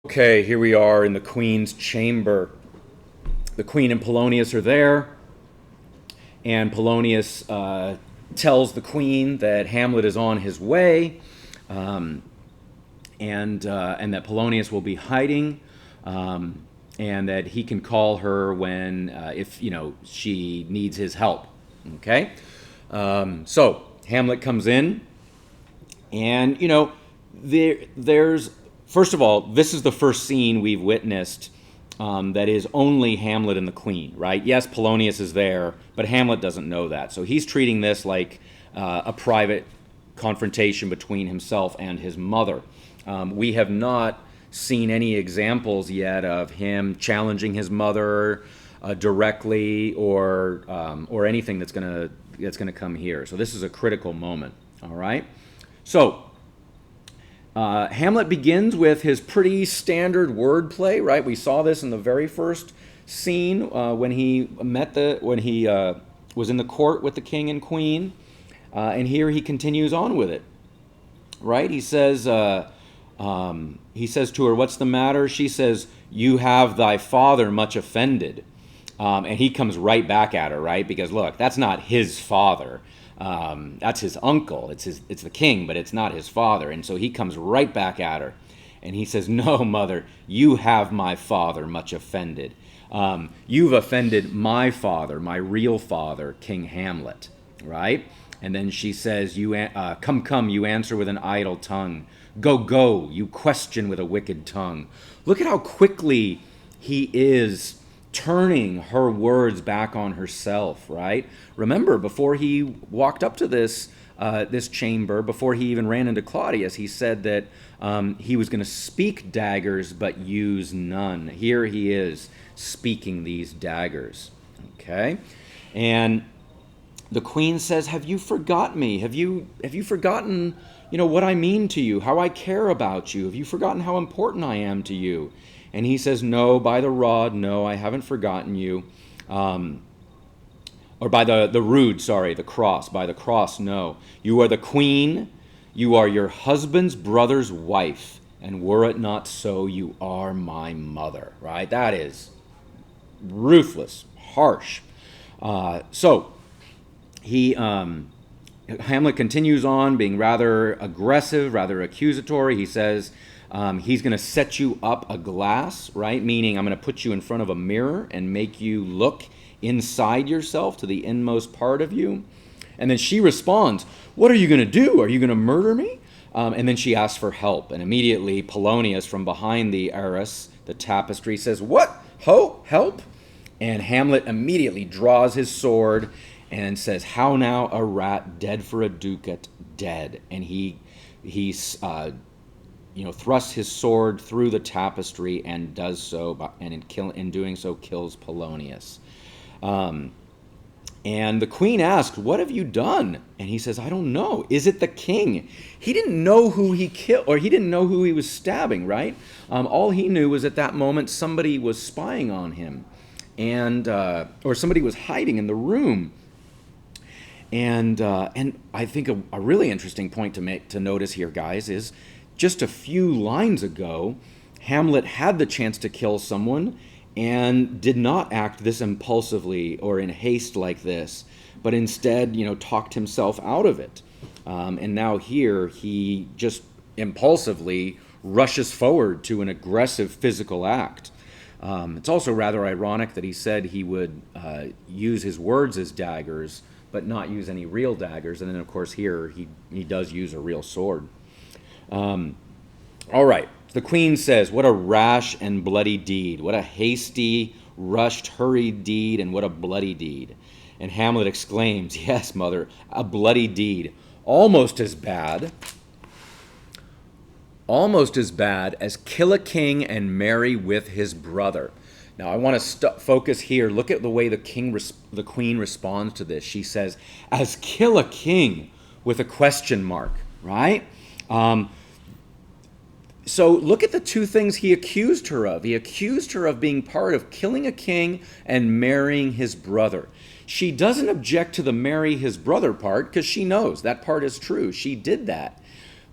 Okay, here we are in the queen's chamber. The queen and Polonius are there, and Polonius tells the queen that Hamlet is on his way, um, and that Polonius will be hiding, and that he can call her when if she needs his help. Okay, so Hamlet comes in, and there's first of all, this is the first scene we've witnessed that is only Hamlet and the Queen, right? Yes, Polonius is there, but Hamlet doesn't know that, so he's treating this like a private confrontation between himself and his mother. We have not seen any examples yet of him challenging his mother directly or anything that's gonna come here. So this is a critical moment. All right. So Hamlet begins with his pretty standard wordplay, right? We saw this in the very first scene when he was in the court with the king and queen, and here he continues on with it, right? He says to her, "What's the matter?" She says, "You have thy father much offended," and he comes right back at her, right? Because look, that's not his father. That's his uncle. It's the king, but it's not his father. And so he comes right back at her, and he says, "No, mother, you have my father much offended. You've offended my father, my real father, King Hamlet." Right? And then she says, come, you answer with an idle tongue. Go, you question with a wicked tongue." Look at how quickly he is turning her words back on herself, right? Remember, before he walked up to this chamber, before he even ran into Claudius, he said that he was going to speak daggers but use none. Here he is speaking these daggers, okay? And the queen says, "Have you forgotten me? Have you forgotten, what I mean to you, how I care about you? Have you forgotten how important I am to you?" And he says, "No, by the rod, no, I haven't forgotten you. Or by the rood, sorry, the cross. By the cross, no. You are the queen. You are your husband's brother's wife. And were it not so, you are my mother." Right? That is ruthless, harsh. So Hamlet continues on, being rather aggressive, rather accusatory. He says, he's going to set you up a glass, right? Meaning, I'm going to put you in front of a mirror and make you look inside yourself to the inmost part of you. And then she responds, "What are you going to do? Are you going to murder me?" And then she asks for help. And immediately Polonius, from behind the arras, the tapestry, says, "What? Ho? Help?" And Hamlet immediately draws his sword and says, "How now, a rat dead for a ducat, dead." And he thrusts his sword through the tapestry and does so, and in doing so kills Polonius. And the queen asked, "What have you done?" And he says, "I don't know. Is it the king?" He didn't know who he killed, or he didn't know who he was stabbing, right? All he knew was at that moment somebody was spying on him, and or somebody was hiding in the room. And I think a really interesting point to notice here, guys, is just a few lines ago, Hamlet had the chance to kill someone and did not act this impulsively or in haste like this, but instead, talked himself out of it. And now here, he just impulsively rushes forward to an aggressive physical act. It's also rather ironic that he said he would use his words as daggers, but not use any real daggers. And then, of course, here he does use a real sword. All right. The queen says, "What a rash and bloody deed. What a hasty, rushed, hurried deed, and what a bloody deed." And Hamlet exclaims, "Yes, mother, a bloody deed. Almost as bad as kill a king and marry with his brother." Now, I want to focus here. Look at the way the queen responds to this. She says, "As kill a king," with a question mark, right? So look at the two things he accused her of. He accused her of being part of killing a king and marrying his brother. She doesn't object to the marry his brother part because she knows that part is true. She did that.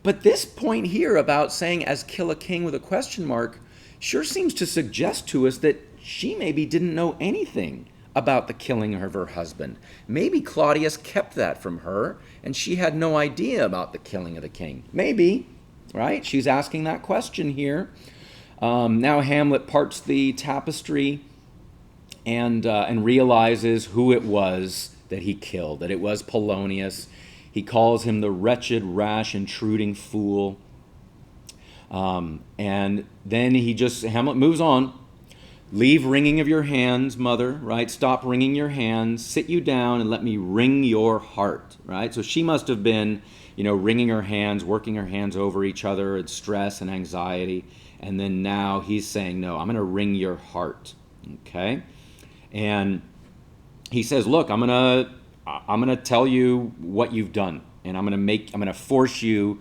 But this point here about saying "as kill a king" with a question mark sure seems to suggest to us that she maybe didn't know anything about the killing of her husband. Maybe Claudius kept that from her, and she had no idea about the killing of the king. Maybe, right? She's asking that question here. Now Hamlet parts the tapestry and realizes who it was that he killed, that it was Polonius. He calls him the wretched, rash, intruding fool. And then Hamlet moves on. Leave wringing of your hands, mother, right? Stop wringing your hands. Sit you down and let me wring your heart, right? So she must have been, wringing her hands, working her hands over each other in stress and anxiety. And then now he's saying, no, I'm going to wring your heart, okay? And he says, look, I'm going to tell you what you've done, and I'm going to force you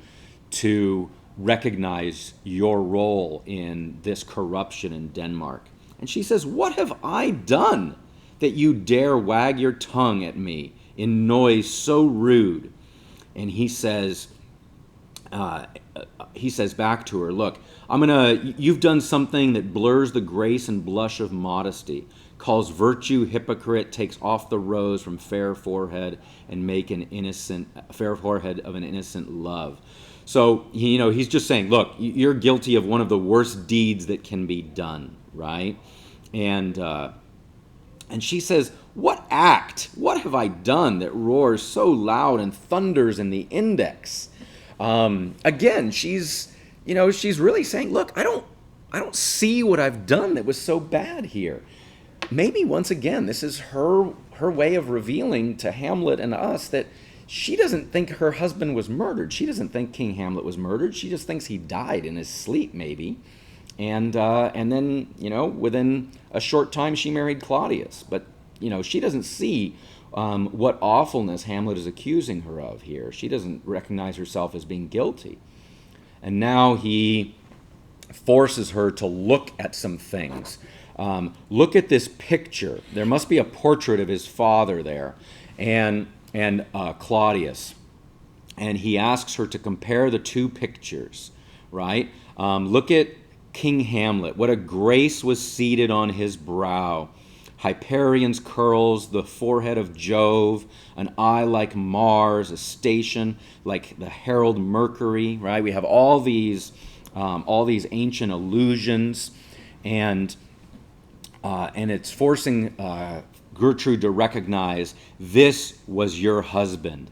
to recognize your role in this corruption in Denmark. And she says, what have I done that you dare wag your tongue at me in noise so rude? And he says back to her, look, you've done something that blurs the grace and blush of modesty, calls virtue hypocrite, takes off the rose from fair forehead and make fair forehead of an innocent love. So, he's just saying, look, you're guilty of one of the worst deeds that can be done, right? And she says, what have I done that roars so loud and thunders in the index? Again, she's really saying, look, I don't see what I've done that was so bad here. Maybe once again, this is her way of revealing to Hamlet and us that she doesn't think her husband was murdered. She doesn't think King Hamlet was murdered. She just thinks he died in his sleep, maybe. And then, within a short time, she married Claudius. But, she doesn't see what awfulness Hamlet is accusing her of here. She doesn't recognize herself as being guilty. And now he forces her to look at some things. Look at this picture. There must be a portrait of his father there, and Claudius. And he asks her to compare the two pictures, right? Look at King Hamlet. What a grace was seated on his brow. Hyperion's curls, the forehead of Jove, an eye like Mars, a station like the herald Mercury, right? We have all these ancient allusions, and it's forcing Gertrude to recognize this was your husband.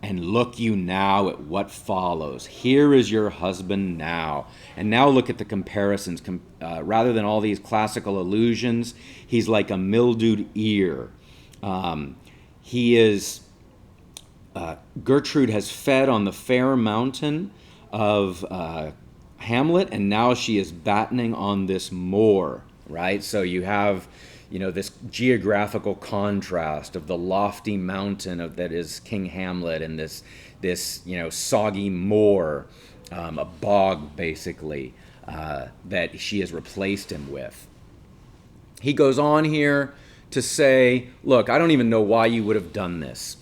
And look you now at what follows. Here is your husband now. And now look at the comparisons. Rather than all these classical allusions, he's like a mildewed ear. Gertrude has fed on the fair mountain of Hamlet, and now she is battening on this moor, right? So you have this geographical contrast of the lofty mountain that is King Hamlet and this soggy moor, a bog basically, that she has replaced him with. He goes on here to say, look, I don't even know why you would have done this.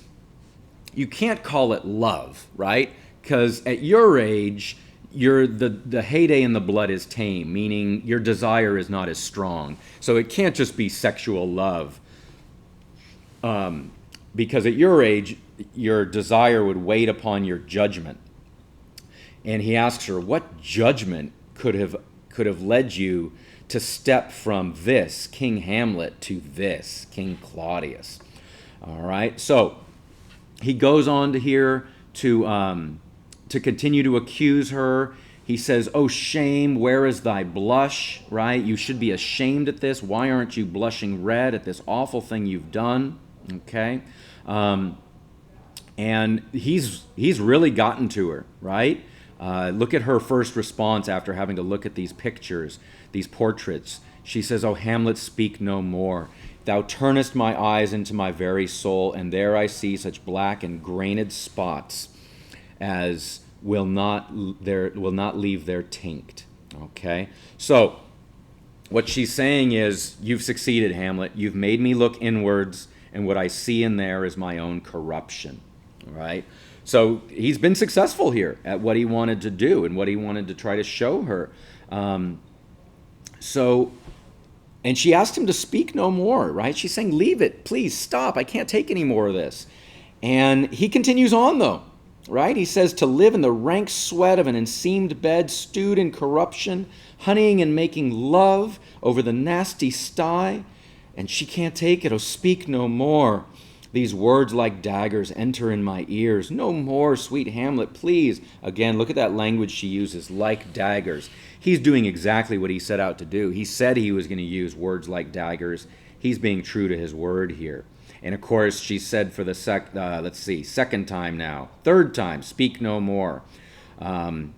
You can't call it love, right? Because at your age, the heyday in the blood is tame, meaning your desire is not as strong. So it can't just be sexual love. Because at your age, your desire would wait upon your judgment. And he asks her, what judgment could have led you to step from this King Hamlet to this King Claudius? All right. So he goes on to here to continue to accuse her. He says, oh, shame, where is thy blush, right? You should be ashamed at this. Why aren't you blushing red at this awful thing you've done? Okay. And he's really gotten to her, right? Look at her first response after having to look at these pictures, these portraits. She says, oh, Hamlet, speak no more. Thou turnest my eyes into my very soul, and there I see such black and grained spots as will not leave their taint. Okay? So, what she's saying is, you've succeeded, Hamlet. You've made me look inwards, and what I see in there is my own corruption. All right? So, he's been successful here at what he wanted to do and what he wanted to try to show her. So, and she asked him to speak no more, right? She's saying, leave it, please stop. I can't take any more of this. And he continues on, though, right? He says, to live in the rank sweat of an enseamed bed, stewed in corruption, honeying and making love over the nasty sty. And she can't take it. Oh, speak no more. These words like daggers enter in my ears. No more, sweet Hamlet, please. Again, look at that language she uses, like daggers. He's doing exactly what he set out to do. He said he was going to use words like daggers. He's being true to his word here. And of course, she said for the second time now, third time, speak no more. And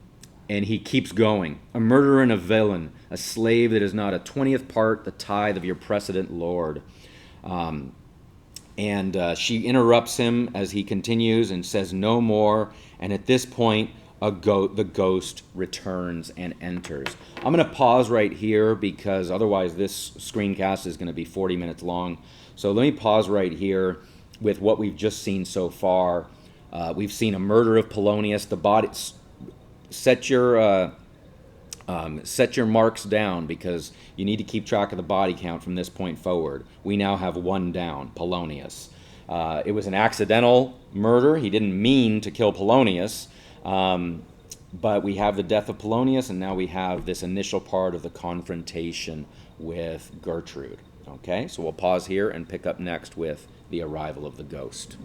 he keeps going. A murderer and a villain, a slave that is not a 20th part the tithe of your precedent Lord. And she interrupts him as he continues and says no more. And at this point, the ghost returns and enters. I'm going to pause right here because otherwise this screencast is going to be 40 minutes long. So let me pause right here with what we've just seen so far. We've seen a murder of Polonius. The body. Set your marks down because you need to keep track of the body count from this point forward. We now have one down, Polonius. It was an accidental murder. He didn't mean to kill Polonius, but we have the death of Polonius, and now we have this initial part of the confrontation with Gertrude. Okay, so we'll pause here and pick up next with the arrival of the ghost.